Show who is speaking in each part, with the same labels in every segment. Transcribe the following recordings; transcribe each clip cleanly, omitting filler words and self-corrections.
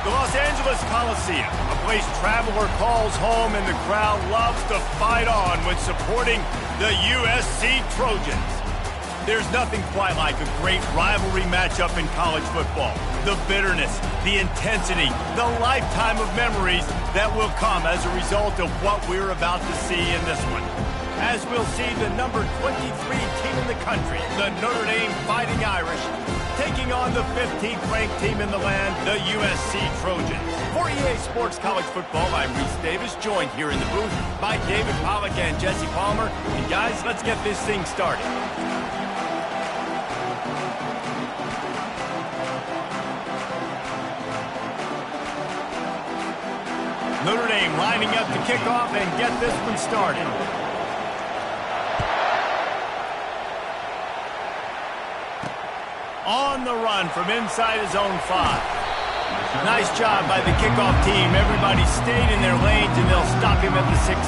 Speaker 1: The Los Angeles Coliseum, a place traveler calls home and the crowd loves to fight on when supporting the USC Trojans. There's nothing quite like a great rivalry matchup in college football. The bitterness, the intensity, the lifetime of memories that will come as a result of what we're about to see in this one. As we'll see the number 23 team in the country, the Notre Dame Fighting Irish, taking on the 15th ranked team in the land, the USC Trojans. For EA Sports College Football, I'm Reese Davis, joined here in the booth by David Pollack and Jesse Palmer. And guys, let's get this thing started. Notre Dame lining up to kick off and get this one started. On the run from inside his own 5. Nice job by the kickoff team. Everybody stayed in their lanes, and they'll stop him at the 16.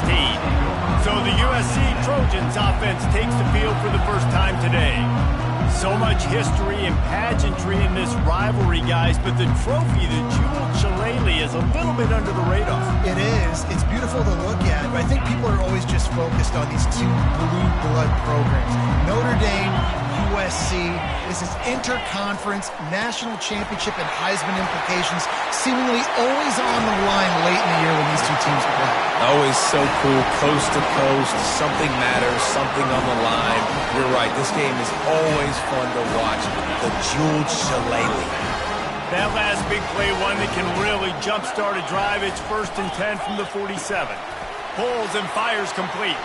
Speaker 1: So the USC Trojans offense takes the field for the first time today. So much history and pageantry in this rivalry, guys, but the trophy, the Jewel Shillelagh, is a little bit under the radar.
Speaker 2: It is. It's beautiful to look at, but I think people are always just focused on these two blue blood programs. Notre Dame, USC. This is interconference, national championship, and Heisman implications seemingly always on the line late in the year when these two teams play.
Speaker 3: Always so cool, coast to coast. Something matters, something on the line. You're right, this game is always fun to watch. The Jewel Shillelagh.
Speaker 1: That last big play, one that can really jumpstart a drive. It's 1st and 10 from the 47. Pulls and fires complete.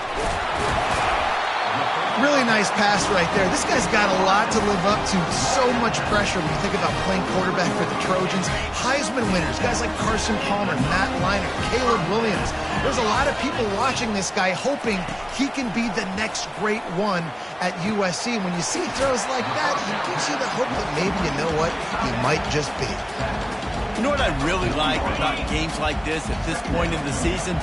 Speaker 2: Really nice pass right there. This guy's got a lot to live up to. So much pressure when you think about playing quarterback for the Trojans. Heisman winners, guys like Carson Palmer, Matt Leinart, Caleb Williams. There's a lot of people watching this guy hoping he can be the next great one at USC. When you see throws like that, it gives you the hope that maybe, you know what, he might just be.
Speaker 1: You know what I really like about games like this at this point in the season?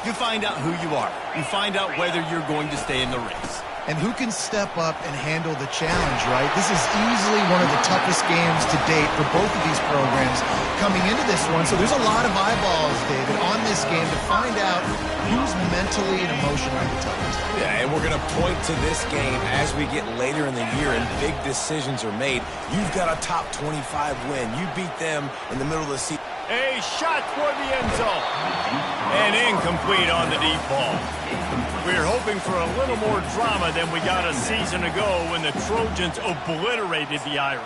Speaker 1: You find out who you are. You find out whether you're going to stay in the race.
Speaker 2: And who can step up and handle the challenge, right? This is easily one of the toughest games to date for both of these programs coming into this one. So there's a lot of eyeballs, David, on this game to find out who's mentally and emotionally the toughest.
Speaker 3: Yeah, and we're going to point to this game as we get later in the year and big decisions are made. You've got a top 25 win. You beat them in the middle of the season.
Speaker 1: A shot toward the end zone. And incomplete on the deep ball. We're hoping for a little more drama than we got a season ago when the Trojans obliterated the Irish.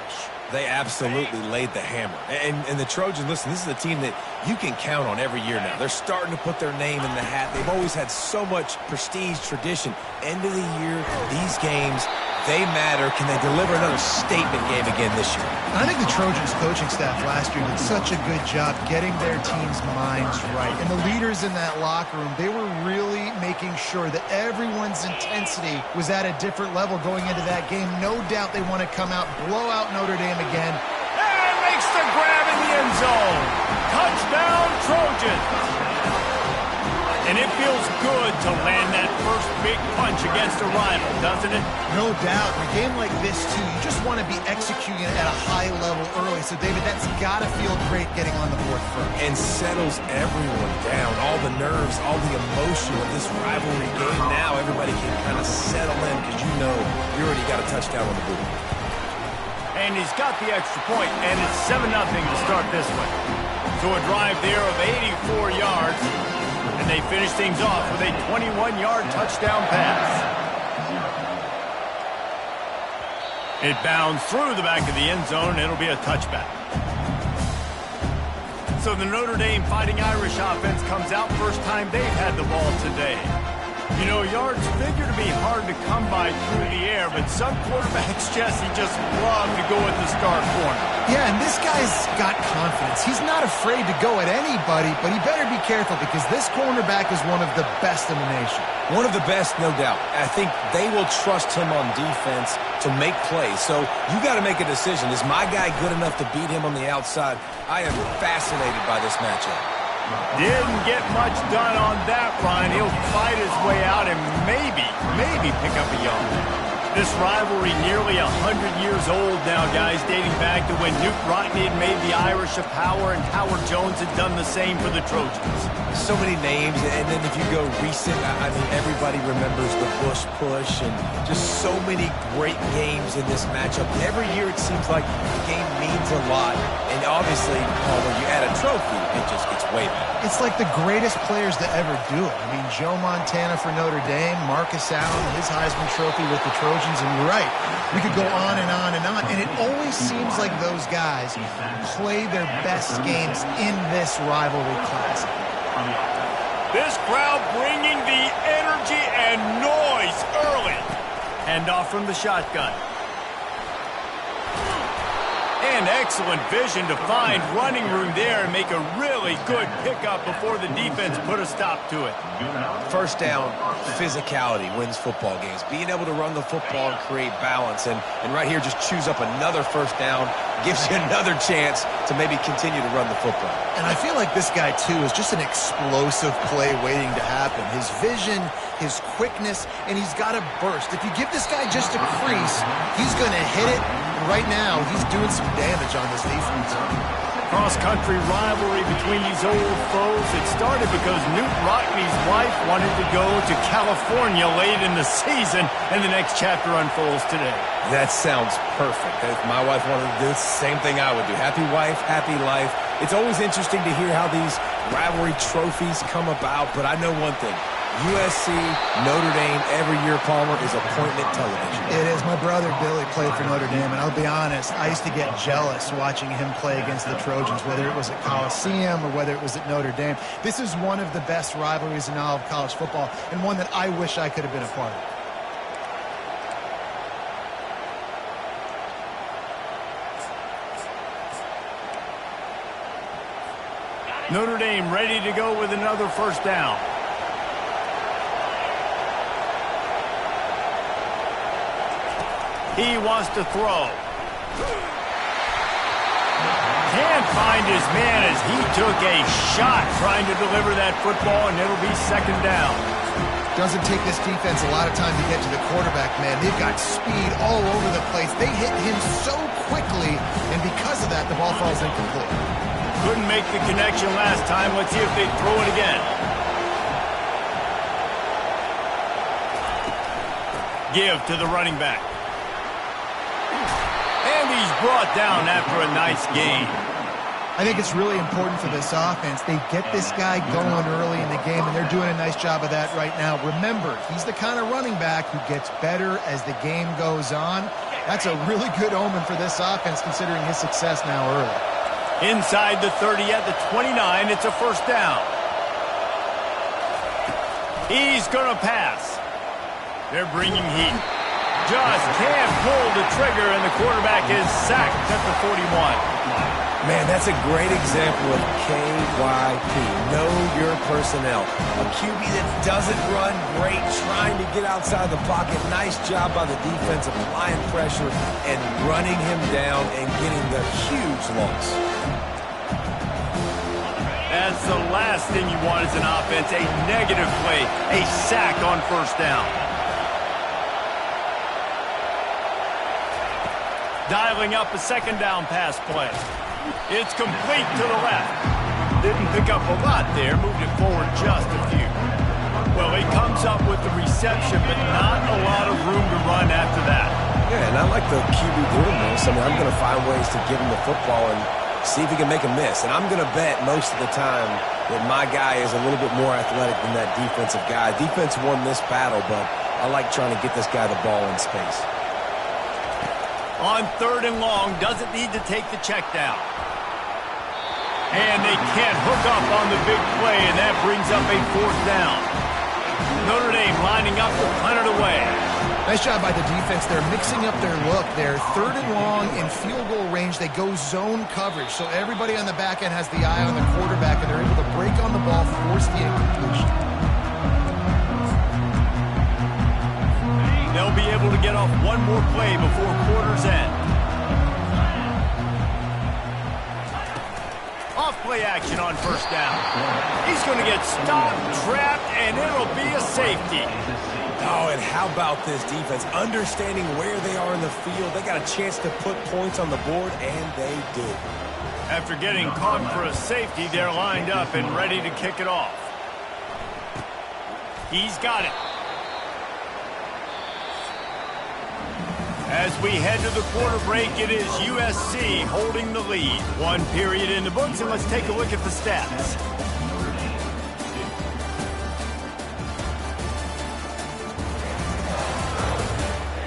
Speaker 3: They absolutely laid the hammer. And the Trojans, listen, this is a team that you can count on every year now. They're starting to put their name in the hat. They've always had so much prestige, tradition. End of the year, these games, they matter. Can they deliver another statement game again this year?
Speaker 2: I think the Trojans coaching staff last year did such a good job getting their team's minds right. And the leaders in that locker room, they were really making sure that everyone's intensity was at a different level going into that game. No doubt they want to come out, blow out Notre Dame again.
Speaker 1: And makes the grab in the end zone. Touchdown, Trojans. And it feels good to land that first big punch against a rival, doesn't it?
Speaker 2: No doubt. In a game like this, too, you just want to be executing it at a high level early. So, David, that's got to feel great getting on the board first.
Speaker 3: And settles everyone down. All the nerves, all the emotion of this rivalry game. Now everybody can kind of settle in because you know you already got a touchdown on the board.
Speaker 1: And he's got the extra point, and it's 7-0 to start this one. So a drive there of 84 yards. And they finish things off with a 21-yard touchdown pass. It bounds through the back of the end zone, and it'll be a touchback. So the Notre Dame Fighting Irish offense comes out first time they've had the ball today. You know, yards figure to be hard to come by through the air, but some quarterbacks, Jesse, just love to go at the start corner.
Speaker 2: Yeah, and this guy's got confidence. He's not afraid to go at anybody, but he better be careful because this cornerback is one of the best in the nation.
Speaker 3: One of the best, no doubt. I think they will trust him on defense to make plays. So you got to make a decision. Is my guy good enough to beat him on the outside? I am fascinated by this matchup.
Speaker 1: Didn't get much done on that run. He'll fight his way out and maybe pick up a yard. This rivalry nearly 100 years old now, guys, dating back to when Knute Rockne had made the Irish a power and Howard Jones had done the same for the Trojans.
Speaker 3: So many names, and then if you go recent, I mean, everybody remembers the Bush push and just so many great games in this matchup. Every year it seems like the game means a lot, and obviously, when you add a trophy, it just gets way better.
Speaker 2: It's like the greatest players to ever do it. I mean, Joe Montana for Notre Dame, Marcus Allen, his Heisman Trophy with the Trojans, and you're right. We could go on and on and on, and it always seems like those guys play their best games in this rivalry classic.
Speaker 1: This crowd bringing the energy and noise early. Handoff from the shotgun. And excellent vision to find running room there and make a really good pickup before the defense put a stop to it.
Speaker 3: First down, physicality wins football games. Being able to run the football and create balance. And right here, just choose up another first down, gives you another chance to maybe continue to run the football.
Speaker 2: And I feel like this guy, too, is just an explosive play waiting to happen. His vision, his quickness, and he's got a burst. If you give this guy just a crease, he's going to hit it. Right now, he's doing some damage on this defense.
Speaker 1: Cross-country rivalry between these old foes. It started because Knute Rockne's wife wanted to go to California late in the season, and the next chapter unfolds today.
Speaker 3: That sounds perfect. If my wife wanted to do the same thing I would do. Happy wife, happy life. It's always interesting to hear how these rivalry trophies come about, but I know one thing. USC, Notre Dame, every year, Palmer, is appointment television.
Speaker 2: It is. My brother Billy played for Notre Dame, and I'll be honest, I used to get jealous watching him play against the Trojans, whether it was at Coliseum or whether it was at Notre Dame. This is one of the best rivalries in all of college football, and one that I wish I could have been a part of.
Speaker 1: Notre Dame ready to go with another first down. He wants to throw. Can't find his man as he took a shot trying to deliver that football, and it'll be second down.
Speaker 2: Doesn't take this defense a lot of time to get to the quarterback, man. They've got speed all over the place. They hit him so quickly, and because of that, the ball falls incomplete.
Speaker 1: Couldn't make the connection last time. Let's see if they throw it again. Give to the running back. And he's brought down after a nice gain.
Speaker 2: I think it's really important for this offense. They get this guy going early in the game, and they're doing a nice job of that right now. Remember, he's the kind of running back who gets better as the game goes on. That's a really good omen for this offense, considering his success now early.
Speaker 1: Inside the 30 at the 29, it's a first down. He's going to pass. They're bringing heat. Just can't pull the trigger, and the quarterback is sacked at the 41.
Speaker 3: Man, that's a great example of KYP. Know your personnel. A QB that doesn't run great, trying to get outside the pocket. Nice job by the defense applying pressure and running him down and getting the huge loss.
Speaker 1: That's the last thing you want as an offense, a negative play, a sack on first down. Dialing up a second down pass play. It's complete to the left. Didn't pick up a lot there, moved it forward just a few. Well, he comes up with the reception, but not a lot of room to run after that.
Speaker 3: Yeah, and I like the QB doing this. I mean, I'm going to find ways to give him the football and see if he can make a miss. And I'm going to bet most of the time that my guy is a little bit more athletic than that defensive guy. Defense won this battle, but I like trying to get this guy the ball in space.
Speaker 1: On third and long, doesn't need to take the check down. And they can't hook up on the big play, and that brings up a fourth down. Notre Dame lining up to punt it away.
Speaker 2: Nice job by the defense. They're mixing up their look. They're third and long in field goal range. They go zone coverage, so everybody on the back end has the eye on the quarterback, and they're able to break on the ball, force the incompletion.
Speaker 1: They'll be able to get off one more play before quarter's end. Off-play action on first down. He's going to get stopped, trapped, and it'll be a safety.
Speaker 3: Oh, and how about this defense? Understanding where they are in the field, they got a chance to put points on the board, and they do.
Speaker 1: After getting caught for a safety, they're lined up and ready to kick it off. He's got it. As we head to the quarter break, it is USC holding the lead. One period in the books, and let's take a look at the stats.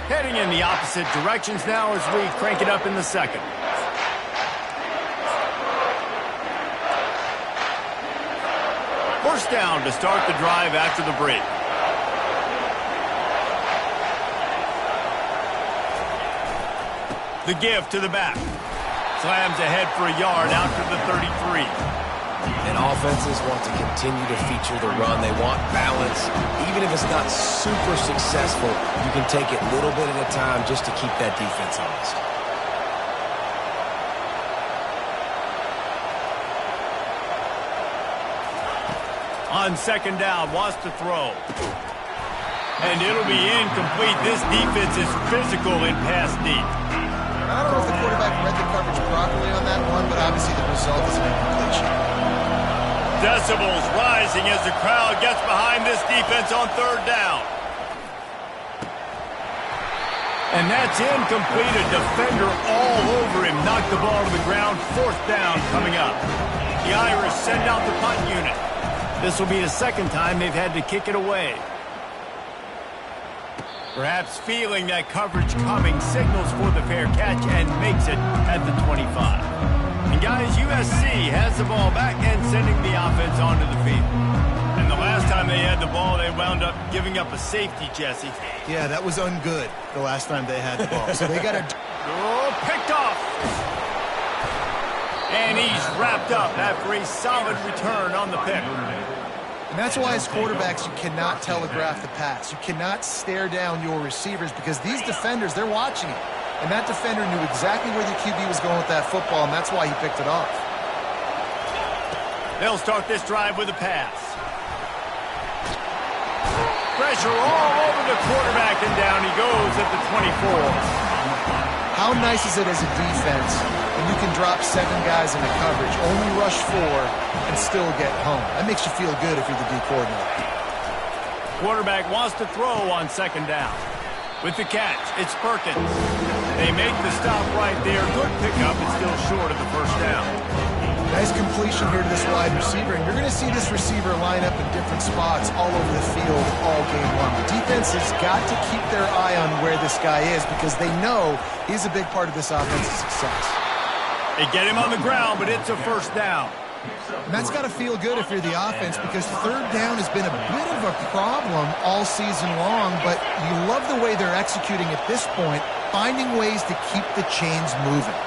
Speaker 1: Heading in the opposite directions now as we crank it up in the second. First down to start the drive after the break. The give to the back. Slams ahead for a yard out to the 33.
Speaker 3: And offenses want to continue to feature the run. They want balance. Even if it's not super successful, you can take it little bit at a time just to keep that defense honest.
Speaker 1: On second down, wants to throw. And it'll be incomplete. This defense is physical in pass deep.
Speaker 2: I don't know if the quarterback read the coverage properly on that one, but obviously the result is an incompletion.
Speaker 1: Decibels rising as the crowd gets behind this defense on third down. And that's incomplete. A defender all over him. Knocked the ball to the ground. Fourth down coming up. The Irish send out the punt unit. This will be the second time they've had to kick it away. Perhaps feeling that coverage coming, signals for the fair catch and makes it at the 25. And guys, USC has the ball back and sending the offense onto the field. And the last time they had the ball, they wound up giving up a safety, Jesse.
Speaker 2: Yeah, that was ungood the last time they had the ball. So they got to...
Speaker 1: Oh, picked off. And he's wrapped up after a solid return on the pick.
Speaker 2: And that's why as quarterbacks, you cannot telegraph the pass. You cannot stare down your receivers because these defenders, they're watching it. And that defender knew exactly where the QB was going with that football, and that's why he picked it off.
Speaker 1: They'll start this drive with a pass. Pressure all over the quarterback, and down he goes at the 24.
Speaker 2: How nice is it as a defense when you can drop 7 guys into coverage, only rush 4, and still get home? That makes you feel good if you're the D coordinator.
Speaker 1: Quarterback wants to throw on second down. With the catch, it's Perkins. They make the stop right there. Good pickup, but still short of the first down.
Speaker 2: Nice completion here to this wide receiver, and you're going to see this receiver line up in different spots all over the field all game long. The defense has got to keep their eye on where this guy is because they know he's a big part of this offense's success.
Speaker 1: They get him on the ground, but it's a first down.
Speaker 2: And that's got to feel good if you're the offense because third down has been a bit of a problem all season long, but you love the way they're executing at this point, finding ways to keep the chains moving.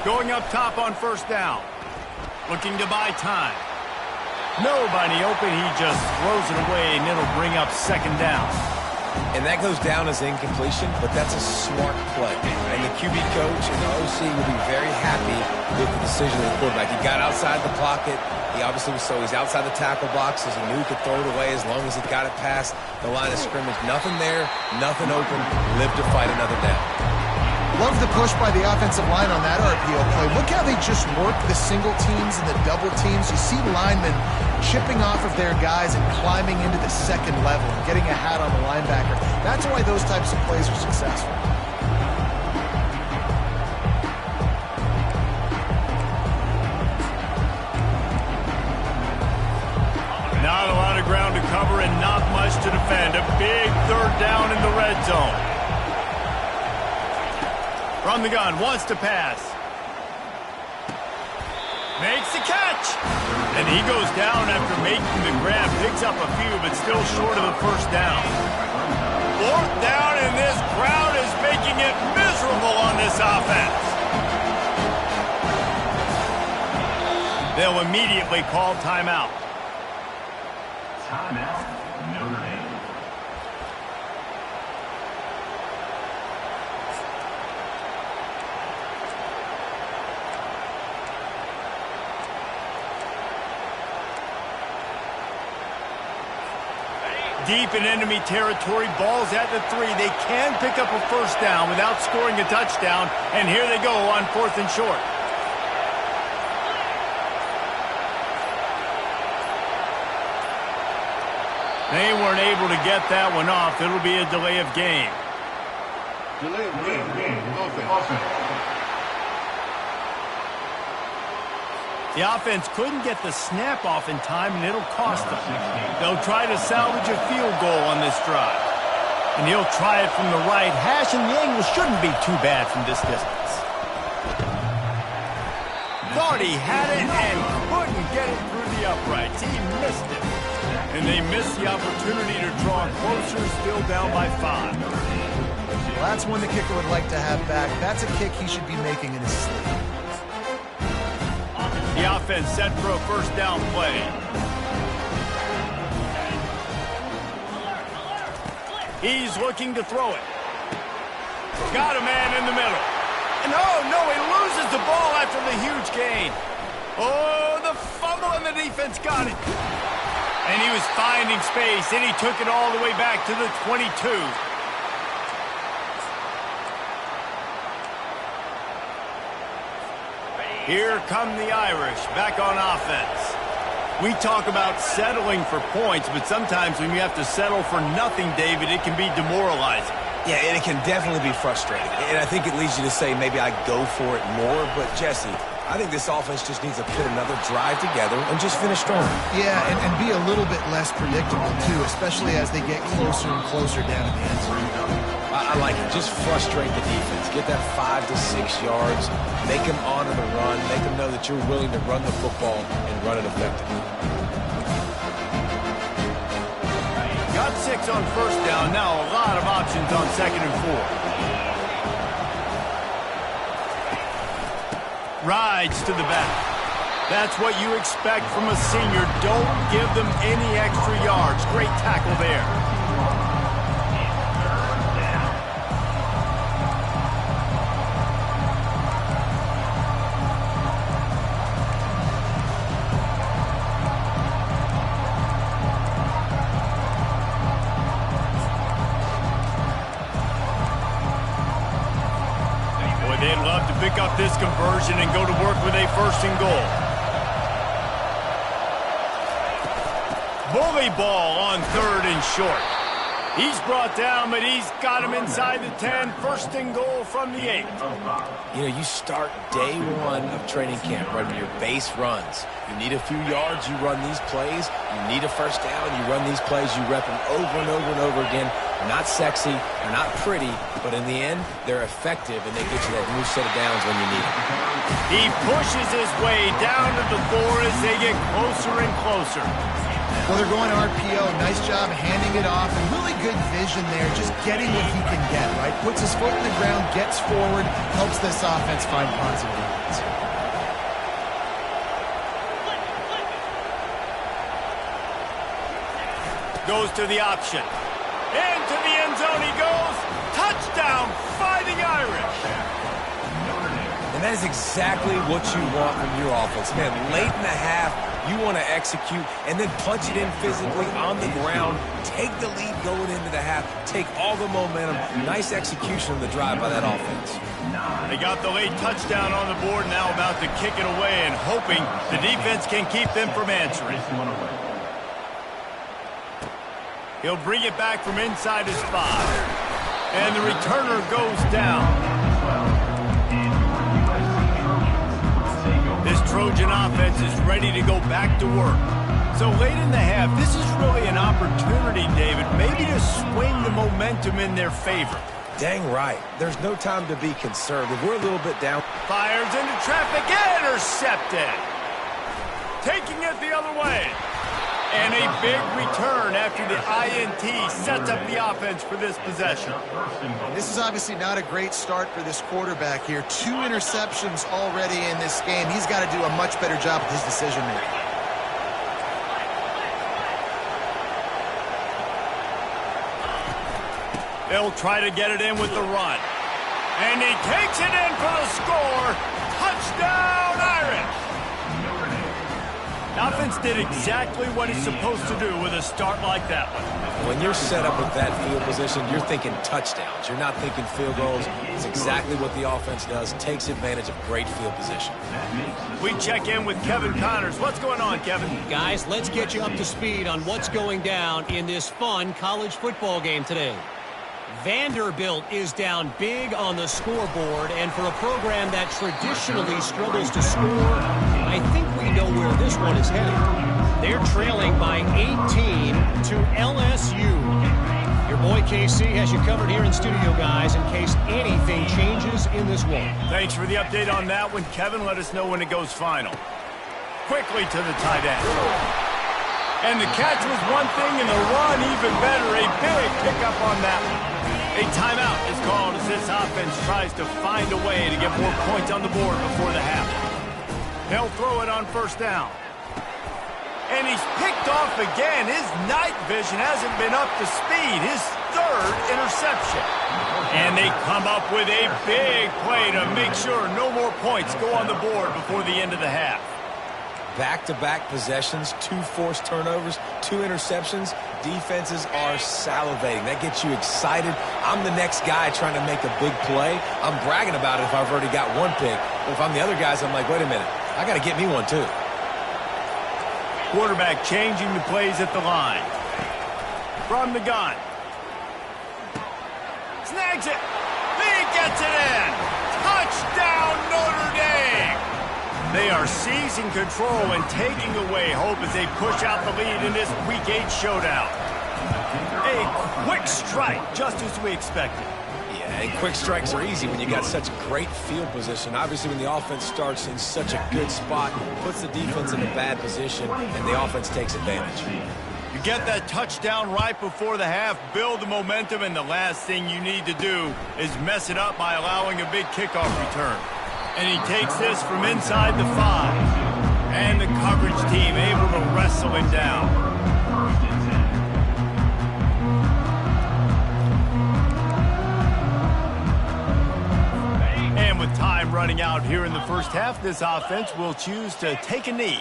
Speaker 1: Going up top on first down. Looking to buy time. Nobody open. He just throws it away, and it'll bring up second down.
Speaker 3: And that goes down as incompletion, but that's a smart play. And the QB coach and the OC will be very happy with the decision of the quarterback. He got outside the pocket. He obviously was so he's outside the tackle boxes. He knew he could throw it away as long as he got it past the line of scrimmage. Nothing there, nothing open. Live to fight another down.
Speaker 2: Love the push by the offensive line on that RPO play. Look how they just work the single teams and the double teams. You see linemen chipping off of their guys and climbing into the second level and getting a hat on the linebacker. That's why those types of plays are successful.
Speaker 1: Not a lot of ground to cover and not much to defend. A big third down in the red zone. From the gun, wants to pass. Makes the catch. And he goes down after making the grab. Picks up a few, but still short of the first down. Fourth down, and this crowd is making it miserable on this offense. They'll immediately call timeout.
Speaker 4: Timeout, Notre Dame.
Speaker 1: deep in enemy territory. Ball's at the 3. They can pick up a first down without scoring a touchdown. And here they go on 4th and short. They weren't able to get that one off. It'll be a delay of game.
Speaker 4: Delay of game. Offense.
Speaker 1: The offense couldn't get the snap off in time, and it'll cost them. They'll try to salvage a field goal on this drive. And he'll try it from the right hash, and the angle shouldn't be too bad from this distance. Thought he had it and couldn't get it through the uprights. He missed it. And they missed the opportunity to draw closer, still down by 5.
Speaker 2: Well, that's one the kicker would like to have back. That's a kick he should be making in his sleep.
Speaker 1: The offense set for a first down play. He's looking to throw it. Got a man in the middle. And oh no, he loses the ball after the huge gain. Oh, the fumble and the defense got it. And he was finding space, and he took it all the way back to the 22. Here come the Irish, back on offense. We talk about settling for points, but sometimes when you have to settle for nothing, David, it can be demoralizing.
Speaker 3: Yeah, and it can definitely be frustrating. And I think it leads you to say maybe I go for it more. But, Jesse, I think this offense just needs to put another drive together and just finish strong.
Speaker 2: Yeah, and be a little bit less predictable, too, especially as they get closer and closer down to the end zone.
Speaker 3: I like it. Just frustrate the defense. Get that 5 to 6 yards. Make them honor the run. Make them know that you're willing to run the football and run it effectively.
Speaker 1: Got 6 on first down. Now a lot of options on 2nd and 4. Rides to the back. That's what you expect from a senior. Don't give them any extra yards. Great tackle there. They'd love to pick up this conversion and go to work with a 1st and goal. Bully ball on 3rd and short. He's brought down, but he's got him inside the 10. 1st and goal from the 8.
Speaker 3: You know, you start day 1 of training camp running your base runs. You need a few yards, you run these plays. You need a first down, you run these plays. You rep them over and over and over again. They're not sexy, they're not pretty, but in the end, they're effective, and they get you that new set of downs when you need them.
Speaker 1: He pushes his way down to the 4 as they get closer and closer.
Speaker 2: Well, they're going RPO. Nice job handing it off, and really good vision there, just getting what he can get, right? Puts his foot in the ground, gets forward, helps this offense find positive leads.
Speaker 1: Goes to the option. Into the end zone he goes. Touchdown, Fighting Irish.
Speaker 3: And that is exactly what you want from your offense. Man, late in the half, you want to execute and then punch it in physically on the ground. Take the lead going into the half. Take all the momentum. Nice execution of the drive by that offense.
Speaker 1: They got the late touchdown on the board, now about to kick it away and hoping the defense can keep them from answering. He'll bring it back from inside his 5. And the returner goes down. This Trojan offense is ready to go back to work. So late in the half, this is really an opportunity, David, maybe to swing the momentum in their favor.
Speaker 3: Dang right. There's no time to be conservative. We're a little bit down.
Speaker 1: Fires into traffic, intercepted. Taking it the other way. And a big return after the INT sets up the offense for this possession.
Speaker 2: This is obviously not a great start for this quarterback here. 2 interceptions already in this game. He's got to do a much better job with his decision-making.
Speaker 1: They'll try to get it in with the run. And he takes it in for the score. Touchdown, Irish! Offense did exactly what it's supposed to do with a start like that one.
Speaker 3: When you're set up with that field position, you're thinking touchdowns. You're not thinking field goals. It's exactly what the offense does, takes advantage of great field position.
Speaker 1: We check in with Kevin Connors. What's going on, Kevin?
Speaker 5: Guys, let's get you up to speed on what's going down in this fun college football game today. Vanderbilt is down big on the scoreboard, and for a program that traditionally struggles to score, I think we know where this one is headed. They're trailing by 18 to LSU. Your boy KC has you covered here in studio, guys, in case anything changes in this one.
Speaker 1: Thanks for the update on that one, Kevin. Let us know when it goes final. Quickly to the tight end. And the catch was one thing, and the run even better. A big pickup on that one. A timeout is called as this offense tries to find a way to get more points on the board before the half. They'll throw it on first down. And he's picked off again. His night vision hasn't been up to speed. His third interception. And they come up with a big play to make sure no more points go on the board before the end of the half.
Speaker 3: Back-to-back possessions, 2 forced turnovers, 2 interceptions. Defenses are salivating. That gets you excited. I'm the next guy trying to make a big play. I'm bragging about it if I've already got one pick. But if I'm the other guys, I'm like, wait a minute. I got to get me one too.
Speaker 1: Quarterback changing the plays at the line. From the gun. Snags it. He gets it in. Touchdown, Notre Dame. They are seizing control and taking away hope as they push out the lead in this Week 8 showdown. A quick strike, just as we expected.
Speaker 3: Yeah, and quick strikes are easy when you got such great field position. Obviously, when the offense starts in such a good spot, puts the defense in a bad position, and the offense takes advantage.
Speaker 1: You get that touchdown right before the half, build the momentum, and the last thing you need to do is mess it up by allowing a big kickoff return. And he takes this from inside the 5. And the coverage team able to wrestle him down. And with time running out here in the first half, this offense will choose to take a knee.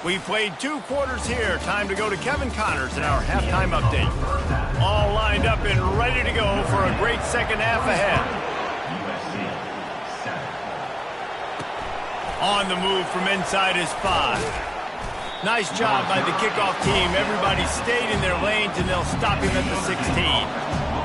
Speaker 1: We played 2 quarters here. Time to go to Kevin Connors in our halftime update. All lined up and ready to go for a great second half ahead. On the move from inside his 5. Nice job by the kickoff team. Everybody stayed in their lanes, and they'll stop him at the 16.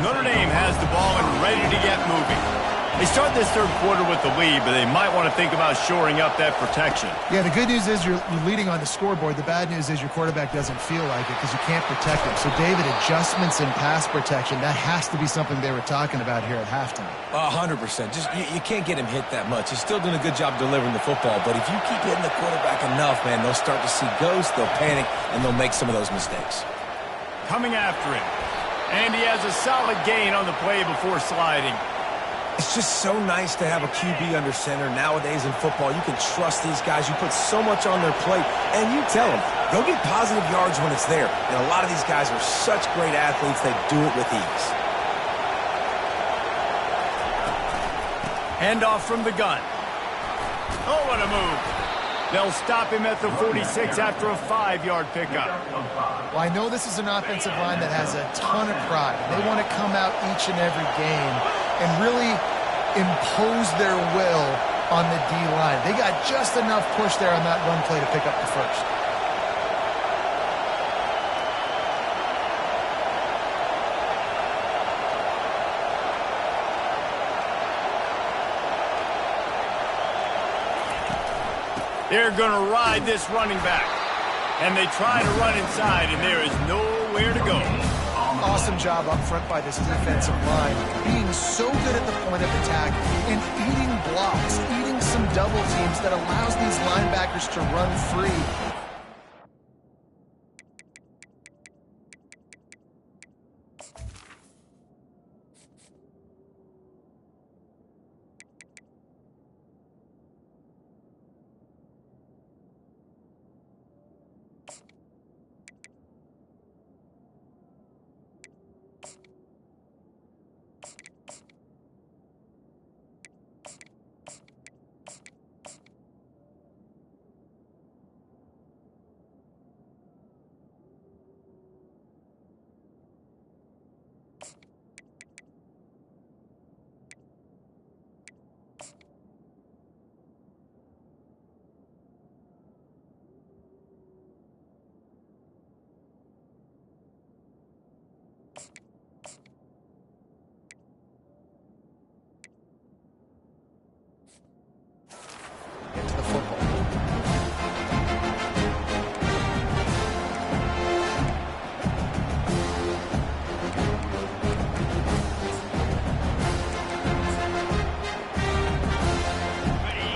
Speaker 1: Notre Dame has the ball and ready to get moving. They start this third quarter with the lead, but they might want to think about shoring up that protection.
Speaker 2: Yeah, the good news is you're leading on the scoreboard. The bad news is your quarterback doesn't feel like it because you can't protect him. So, David, adjustments in pass protection, that has to be something they were talking about here at halftime.
Speaker 3: 100%. Just you can't get him hit that much. He's still doing a good job delivering the football, but if you keep hitting the quarterback enough, man, they'll start to see ghosts, they'll panic, and they'll make some of those mistakes.
Speaker 1: Coming after him. And he has a solid gain on the play before sliding.
Speaker 3: It's just so nice to have a QB under center. Nowadays in football, you can trust these guys. You put so much on their plate, and you tell them, go get positive yards when it's there. And a lot of these guys are such great athletes, they do it with ease.
Speaker 1: Handoff from the gun. Oh, what a move. They'll stop him at the 46 after a 5-yard pickup.
Speaker 2: Well, I know this is an offensive line that has a ton of pride. They want to come out each and every game and really impose their will on the D-line. They got just enough push there on that run play to pick up the first.
Speaker 1: They're going to ride this running back. And they try to run inside, and there is nowhere to go.
Speaker 2: Awesome job up front by this defensive line, being so good at the point of attack and eating blocks, eating some double teams that allows these linebackers to run free.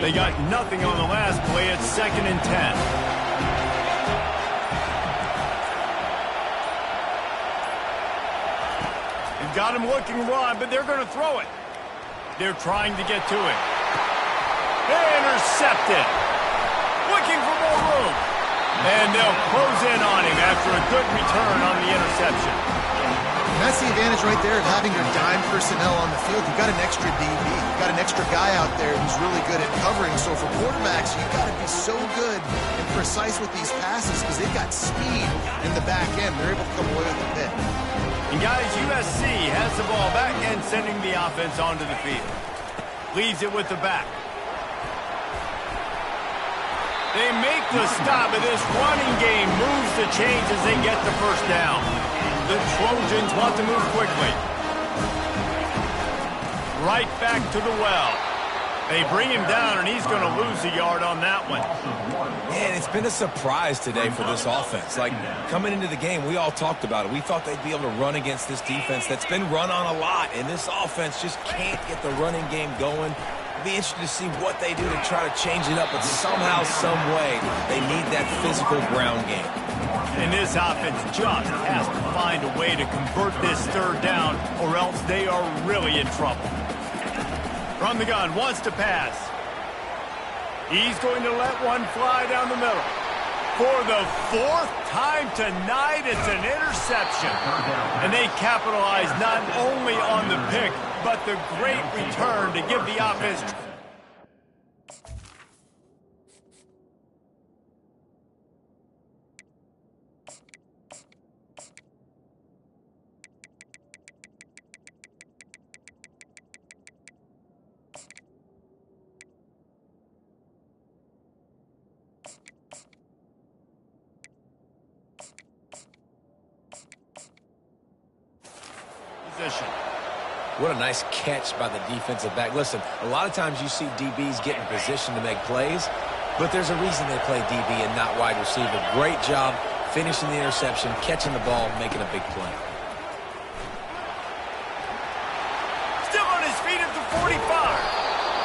Speaker 1: They got nothing on the last play. It's 2nd and 10. They've got him looking run, but they're going to throw it. They're trying to get to it. Intercepted. Looking for more room. And they'll close in on him after a good return on the interception.
Speaker 2: And that's the advantage right there of having your dime personnel on the field. You've got an extra DB. You've got an extra guy out there who's really good at covering. So for quarterbacks, you've got to be so good and precise with these passes because they've got speed in the back end. They're able to come away with a pick.
Speaker 1: And guys, USC has the ball back and sending the offense onto the field. Leaves it with the back. They make the stop, but this running game moves the chains as they get the first down. The Trojans want to move quickly. Right back to the well. They bring him down, and he's going to lose a yard on that one.
Speaker 3: Man, it's been a surprise today for this offense. Like, coming into the game, we all talked about it. We thought they'd be able to run against this defense that's been run on a lot, and this offense just can't get the running game going. It'll be interesting to see what they do to try to change it up, but somehow, some way, they need that physical ground game.
Speaker 1: And this offense just has to find a way to convert this 3rd down, or else they are really in trouble. From the gun, wants to pass. He's going to let one fly down the middle. For the 4th time tonight, it's an interception. And they capitalize not only on the pick, but the great return to give the offense. Position.
Speaker 3: What a nice catch by the defensive back. Listen, a lot of times you see DBs get in position to make plays, but there's a reason they play DB and not wide receiver. Great job finishing the interception, catching the ball, making a big play.
Speaker 1: Still on his feet at the 45.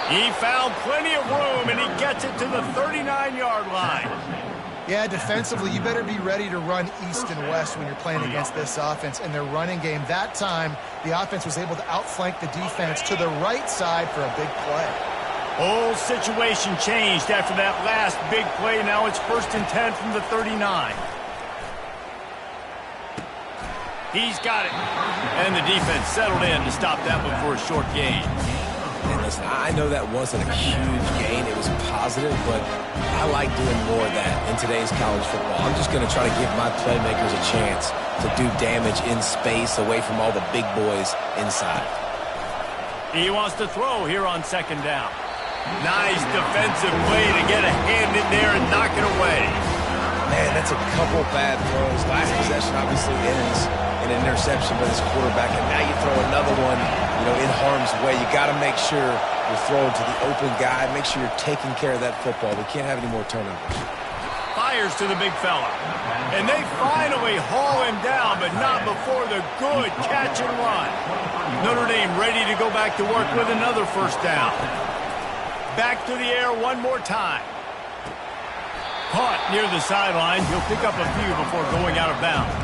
Speaker 1: He found plenty of room, and he gets it to the 39-yard line.
Speaker 2: Yeah, defensively, you better be ready to run east and west when you're playing against this offense. In their running game, that time, the offense was able to outflank the defense to the right side for a big play.
Speaker 1: Whole situation changed after that last big play. Now it's 1st and 10 from the 39. He's got it. And the defense settled in to stop that one for a short gain.
Speaker 3: And listen, I know that wasn't a huge gain. It was positive, but I like doing more of that in today's college football. I'm just going to try to give my playmakers a chance to do damage in space away from all the big boys inside.
Speaker 1: He wants to throw here on 2nd down. Nice defensive play to get a hand in there and knock it away.
Speaker 3: Man, that's a couple bad throws. Last possession obviously ends in an interception by this quarterback, and now you throw another one, in harm's way. You got to make sure you're throwing to the open guy. Make sure you're taking care of that football. We can't have any more turnovers.
Speaker 1: Fires to the big fella. And they finally haul him down, but not before the good catch and run. Notre Dame ready to go back to work with another 1st down. Back to the air one more time. Caught near the sideline. He'll pick up a few before going out of bounds.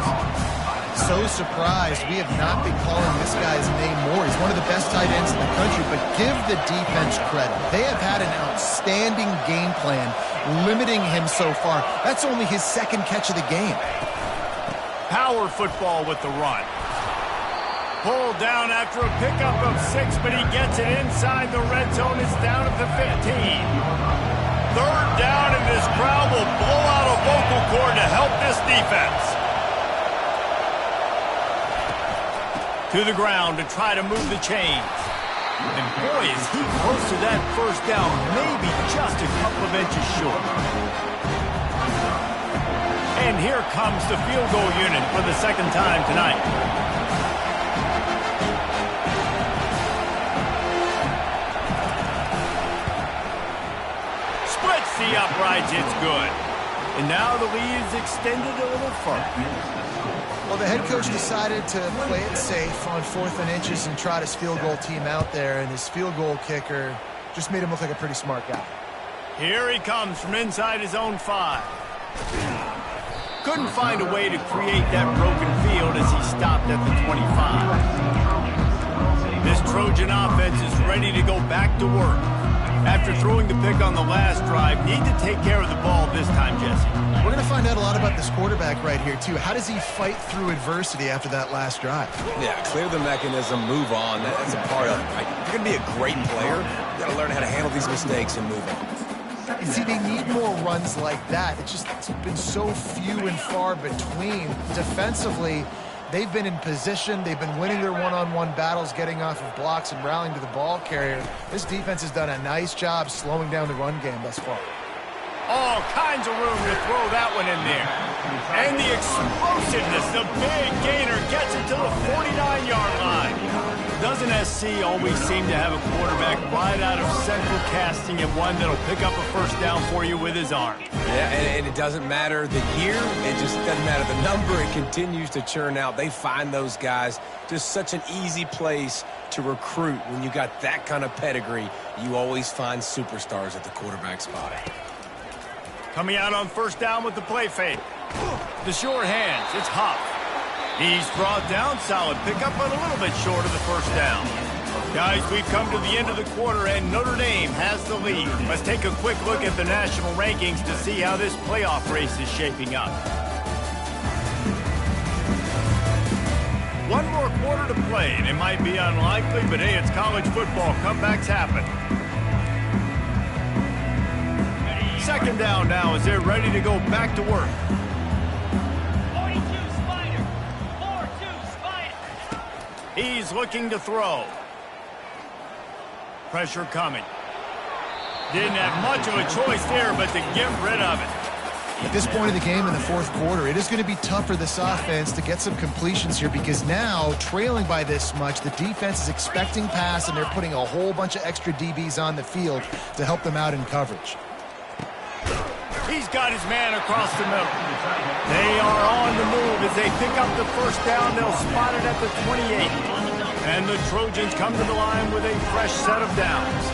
Speaker 2: So surprised we have not been calling this guy's name more. He's one of the best tight ends in the country, but give the defense credit. They have had an outstanding game plan limiting him so far. That's only his 2nd catch of the game.
Speaker 1: Power football with the run. Pulled down after a pickup of 6, but he gets it inside the red zone. It's down at the 15. 3rd down, and this crowd will blow out a vocal cord to help this defense. To the ground to try to move the chains. And boy, is he close to that 1st down, maybe just a couple of inches short. And here comes the field goal unit for the 2nd time tonight. Splits the uprights, it's good. And now the lead is extended a little further.
Speaker 2: Well, the head coach decided to play it safe on 4th and inches and trot his field goal team out there, and his field goal kicker just made him look like a pretty smart guy.
Speaker 1: Here he comes from inside his own 5. Couldn't find a way to create that broken field as he stopped at the 25. This Trojan offense is ready to go back to work. After throwing the pick on the last drive, need to take care of the ball this time, Jesse.
Speaker 2: We're going to find out a lot about this quarterback right here, too. How does he fight through adversity after that last drive?
Speaker 3: Yeah, clear the mechanism, move on. That's a part of it, right? If you're going to be a great player, you got to learn how to handle these mistakes and move on.
Speaker 2: You see, they need more runs like that. It's been so few and far between. Defensively, they've been in position. They've been winning their one-on-one battles, getting off of blocks and rallying to the ball carrier. This defense has done a nice job slowing down the run game thus far.
Speaker 1: All kinds of room to throw that one in there. And the explosiveness, the big gainer gets it to the 49-yard line. Doesn't SC always seem to have a quarterback right out of central casting and one that'll pick up a first down for you with his arm?
Speaker 3: Yeah, and it doesn't matter the year. It just doesn't matter the number. It continues to churn out. They find those guys. Just such an easy place to recruit. When you got that kind of pedigree, you always find superstars at the quarterback spot.
Speaker 1: Coming out on first down with the play fake. The short hands, it's Huff. He's brought down, solid pickup, but a little bit short of the first down. Guys, we've come to the end of the quarter, and Notre Dame has the lead. Let's take a quick look at the national rankings to see how this playoff race is shaping up. One more quarter to play, and it might be unlikely, but hey, it's college football. Comebacks happen. Second down now as they're ready to go back to work.
Speaker 5: 42 Spider. 4-2 Spider.
Speaker 1: He's looking to throw. Pressure coming. Didn't have much of a choice there, but to get rid of it.
Speaker 2: At this point of the game in the fourth quarter, it is going to be tough for this offense to get some completions here because now, trailing by this much, the defense is expecting pass, and they're putting a whole bunch of extra DBs on the field to help them out in coverage.
Speaker 1: He's got his man across the middle. They are on the move as they pick up the first down. They'll spot it at the 28. And the Trojans come to the line with a fresh set of downs.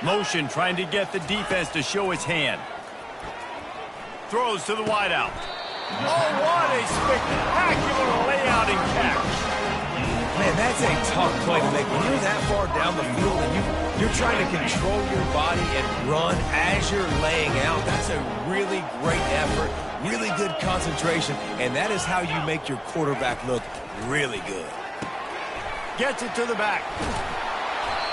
Speaker 1: Motion trying to get the defense to show its hand. Throws to the wideout. Oh, what a spectacular layout and catch.
Speaker 3: Man, that's a tough play to make. When you're that far down the field and you're trying to control your body and run as you're laying out, that's a really great effort, really good concentration, and that is how you make your quarterback look really good.
Speaker 1: Gets it to the back.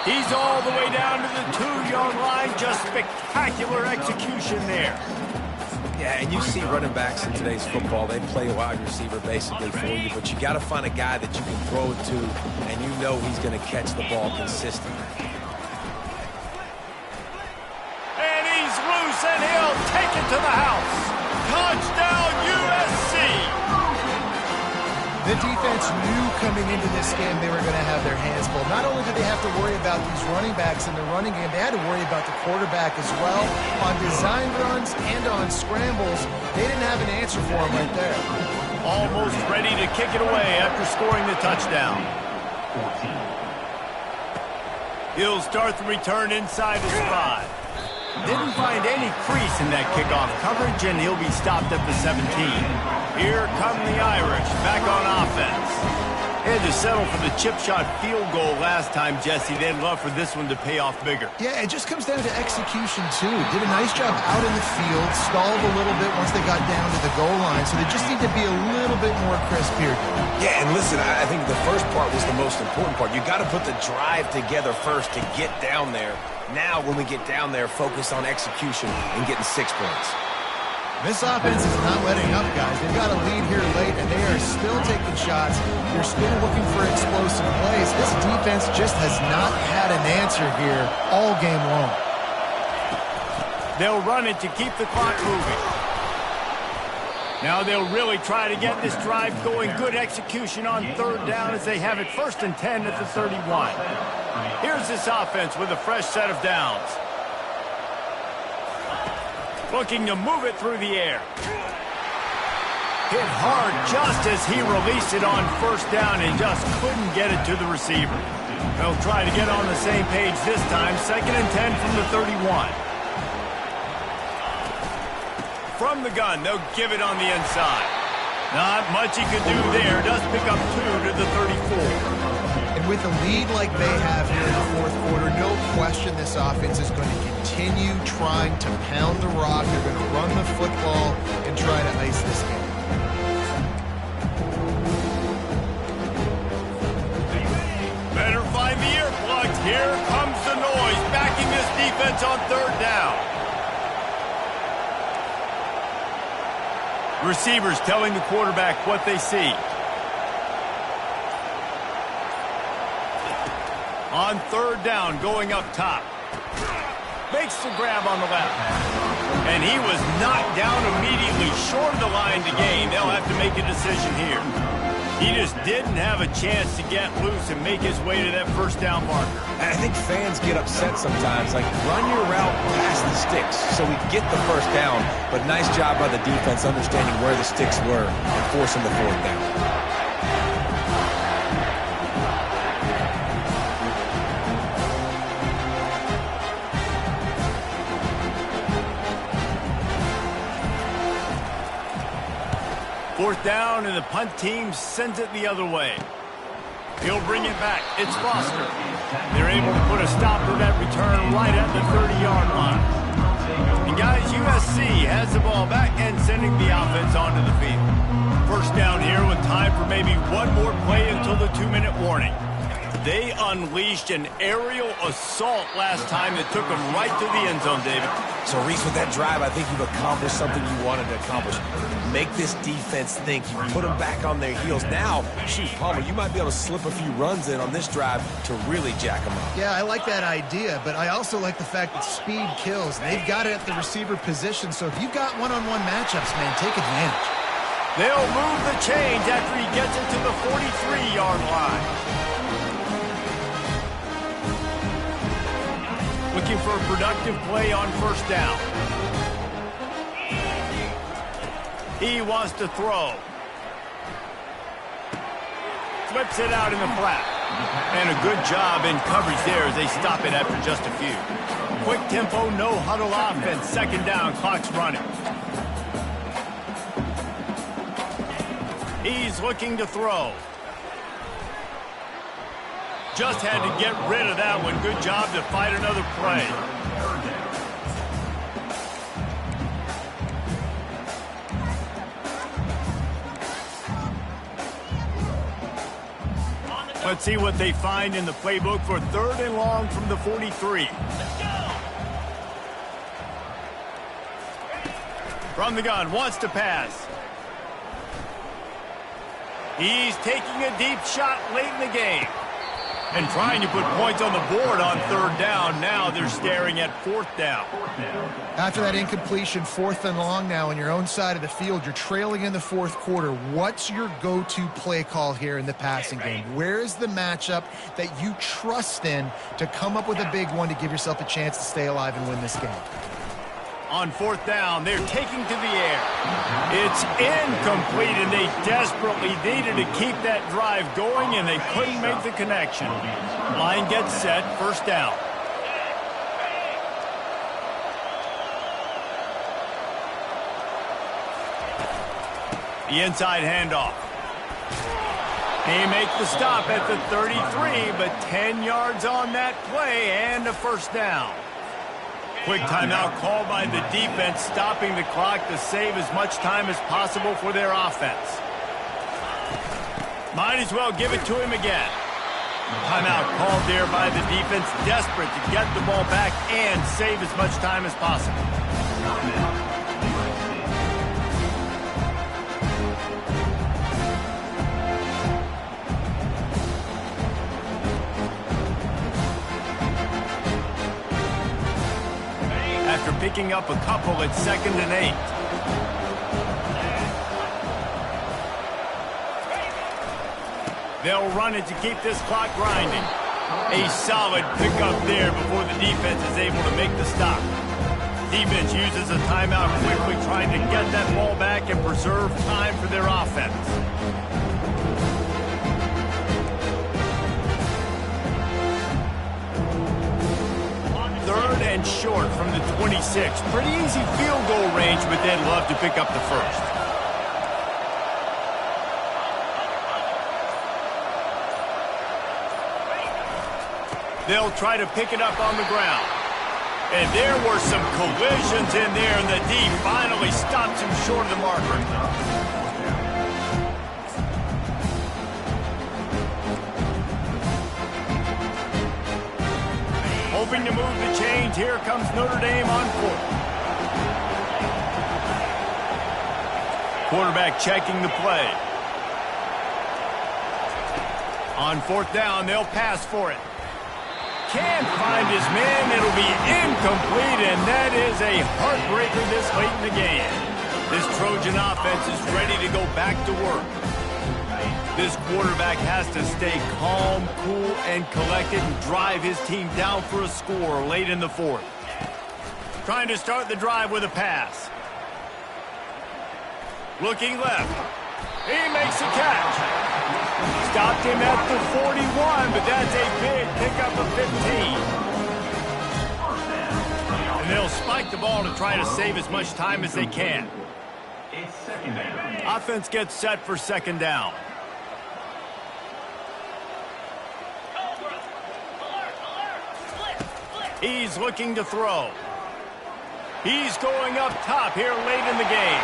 Speaker 1: He's all the way down to the 2-yard line. Just spectacular execution there.
Speaker 3: Yeah, and you see running backs in today's football, they play a wide receiver basically for you, but you got to find a guy that you can throw it to, and you know he's going to catch the ball consistently.
Speaker 1: And he's loose, and he'll take it to the house. Touchdown, USC!
Speaker 2: The defense knew coming into this game they were going to have their hands full. Not only did they have to worry about these running backs in the running game, they had to worry about the quarterback as well. On design runs and on scrambles, they didn't have an answer for him right there.
Speaker 1: Almost ready to kick it away after scoring the touchdown. He'll start the return inside his 5. Didn't find any crease in that kickoff coverage, and he'll be stopped at the 17. Here come the Irish, back on offense. They had to settle for the chip shot field goal last time, Jesse. They'd love for this one to pay off bigger.
Speaker 2: Yeah, it just comes down to execution, too. Did a nice job out in the field, stalled a little bit once they got down to the goal line, so they just need to be a little bit more crisp here.
Speaker 3: Yeah, and listen, I think the first part was the most important part. You got to put the drive together first to get down there. Now, when we get down there, focus on execution and getting 6 points.
Speaker 2: This offense is not letting up, guys. They've got a lead here late, and they are still taking shots. They're still looking for explosive plays. This defense just has not had an answer here all game long.
Speaker 1: They'll run it to keep the clock moving. Now they'll really try to get this drive going. Good execution on third down as they have it 1st and 10 at the 31. Here's this offense with a fresh set of downs. Looking to move it through the air. Hit hard just as he released it on first down and just couldn't get it to the receiver. They'll try to get on the same page this time. 2nd and 10 from the 31. From the gun, they'll give it on the inside. Not much he could do there. Does pick up 2 to the 34.
Speaker 2: And with a lead like they have here in the 4th quarter, no question this offense is going to continue trying to pound the rock. They're going to run the football and try to ice this game.
Speaker 1: Better find the earplugs. Here comes the noise, backing this defense on 3rd down. Receivers telling the quarterback what they see. On 3rd down, going up top. Makes the grab on the left. And he was knocked down immediately short of the line to gain. They'll have to make a decision here. He just didn't have a chance to get loose and make his way to that 1st down marker.
Speaker 3: I think fans get upset sometimes, like run your route past the sticks so we get the 1st down, but nice job by the defense understanding where the sticks were and forcing the 4th down.
Speaker 1: Fourth down, and the punt team sends it the other way. He'll bring it back. It's Foster. They're able to put a stop to that return right at the 30-yard line. And guys, USC has the ball back and sending the offense onto the field. 1st down here with time for maybe one more play until the 2-minute warning. They unleashed an aerial assault last time that took them right to the end zone, David.
Speaker 3: So, Reese, with that drive, I think you've accomplished something you wanted to accomplish. Make this defense think. You put them back on their heels. Now, shoot, Palmer, you might be able to slip a few runs in on this drive to really jack them up.
Speaker 2: Yeah, I like that idea, but I also like the fact that speed kills. They've got it at the receiver position, so if you've got one-on-one matchups, man, take advantage.
Speaker 1: They'll move the chains after he gets it to the 43-yard line. Looking for a productive play on 1st down. He wants to throw. Flips it out in the flat. And a good job in coverage there as they stop it after just a few. Quick tempo, no huddle offense. 2nd down, clock's running. He's looking to throw. Just had to get rid of that one. Good job to fight another play. Let's see what they find in the playbook for 3rd and long from the 43. From the gun, wants to pass. He's taking a deep shot late in the game. And trying to put points on the board on 3rd down. Now they're staring at 4th down.
Speaker 2: After that incompletion, 4th and long now on your own side of the field, you're trailing in the 4th quarter. What's your go-to play call here in the passing game? Where is the matchup that you trust in to come up with a big one to give yourself a chance to stay alive and win this game?
Speaker 1: On 4th down, they're taking to the air. It's incomplete, and they desperately needed to keep that drive going, and they couldn't make the connection. Line gets set, 1st down. The inside handoff. He makes the stop at the 33, but 10 yards on that play and a 1st down. Quick timeout called by the defense, stopping the clock to save as much time as possible for their offense. Might as well give it to him again. Timeout called there by the defense, desperate to get the ball back and save as much time as possible. After picking up a couple at 2nd and 8. They'll run it to keep this clock grinding. A solid pickup there before the defense is able to make the stop. Defense uses a timeout quickly, trying to get that ball back and preserve time for their offense. Third and short from the 26. Pretty easy field goal range, but they'd love to pick up the first. They'll try to pick it up on the ground. And there were some collisions in there, and the D finally stops him short of the marker. Hoping to move the chains, here comes Notre Dame on fourth. Quarterback checking the play. On fourth down, they'll pass for it. Can't find his man. It'll be incomplete, and that is a heartbreaker this late in the game. This Trojan offense is ready to go back to work. This quarterback has to stay calm, cool, and collected and drive his team down for a score late in the fourth. Trying to start the drive with a pass. Looking left. He makes a catch. Stopped him at the 41, but that's a big pickup of 15. And they'll spike the ball to try to save as much time as they can. Offense gets set for second down. He's looking to throw. He's going up top here late in the game.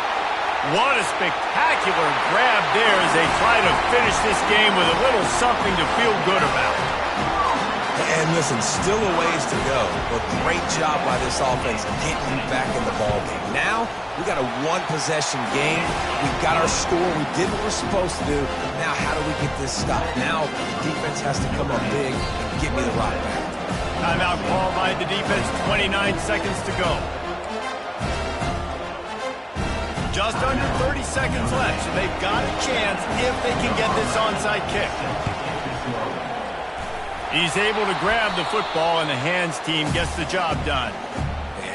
Speaker 1: What a spectacular grab there as they try to finish this game with a little something to feel good about.
Speaker 3: And listen, still a ways to go, but great job by this offense getting back in the ballgame. Now, we got a one-possession game. We've got our score. We did what we're supposed to do. Now, how do we get this stopped? Now, the defense has to come up big and get me the rock back.
Speaker 1: Timeout called by the defense, 29 seconds to go. Just under 30 seconds left, so they've got a chance if they can get this onside kick. He's able to grab the football, and the hands team gets the job done.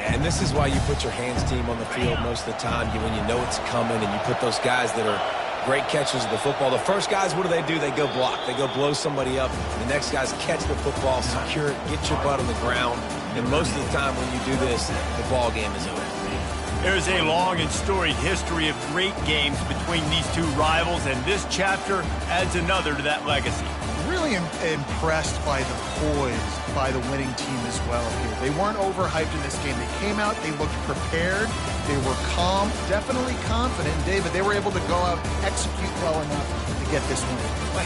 Speaker 3: And this is why you put your hands team on the field most of the time. When you know it's coming, and you put those guys that are great catchers of the football. The first guys, what do? They go block. They go blow somebody up. The next guys catch the football, secure it, get your butt on the ground. And most of the time when you do this, the ball game is over.
Speaker 1: There's a long and storied history of great games between these two rivals, and this chapter adds another to that legacy.
Speaker 2: Really impressed by the poise by the winning team as well here. They weren't overhyped in this game. They came out, they looked prepared, they were calm, definitely confident. And David, they were able to go out and execute well enough to get this win.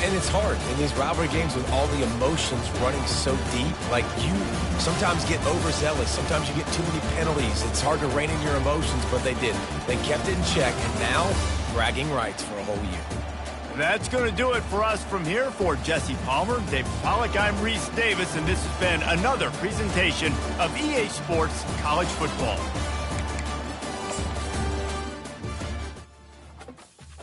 Speaker 3: And it's hard in these rivalry games with all the emotions running so deep. Like, you sometimes get overzealous. Sometimes you get too many penalties. It's hard to rein in your emotions, but they did. They kept it in check, and now bragging rights for a whole year.
Speaker 1: That's going to do it for us from here. For Jesse Palmer, Dave Pollack, I'm Reese Davis, and this has been another presentation of EA Sports College Football.